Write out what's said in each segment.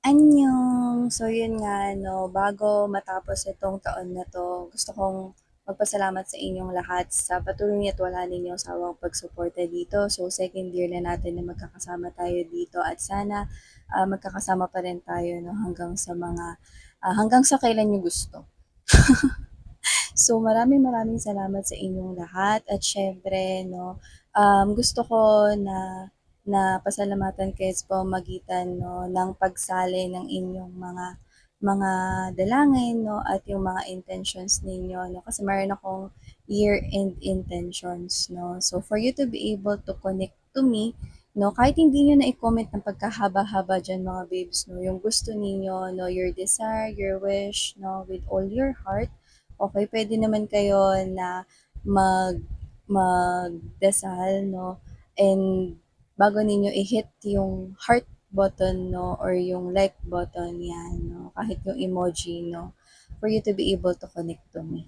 Annyeong! So yun nga 'no, bago matapos itong taon na 'to, gusto kong magpasalamat sa inyong lahat sa patuloy at wala ninyong sawang pagsuporta dito. So second year na natin na magkakasama tayo dito at sana, magkakasama pa rin tayo 'no hanggang sa kailan niyo gusto. So maraming maraming salamat sa inyong lahat at siyempre 'no, gusto ko na pasalamatan kayo sa pamamagitan 'no ng pagsali ng inyong mga dalangin 'no at yung mga intentions ninyo 'no, kasi meron akong year-end intentions 'no. So for you to be able to connect to me 'no, kahit hindi niyo na i-comment ng pagkahaba-haba diyan mga babes 'no, yung gusto ninyo 'no, your desire, your wish 'no, with all your heart. Okay, pwede naman kayo na mag magdasal 'no, and bago ninyo i-hit yung heart button 'no, or yung like button 'yan 'no, kahit yung emoji 'no, for you to be able to connect to me.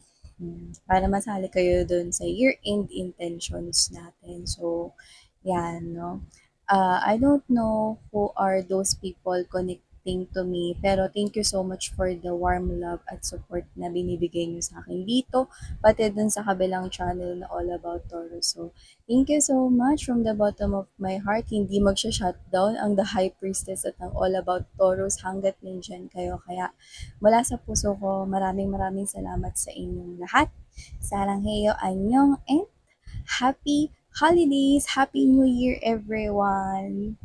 Para masali kayo dun sa year-end intentions natin. So 'yan 'no. I don't know who are those people connecting to me, pero thank you so much for the warm love at support na binibigay niyo sa akin dito, pati dun sa kabilang channel na All About Taurus. So, thank you so much from the bottom of my heart. Hindi magsha-shutdown ang The High Priestess at ang All About Taurus hanggat nandyan kayo. Kaya mula sa puso ko, maraming maraming salamat sa inyong lahat. Sarangheyo, anyong, and happy holidays! Happy New Year, everyone!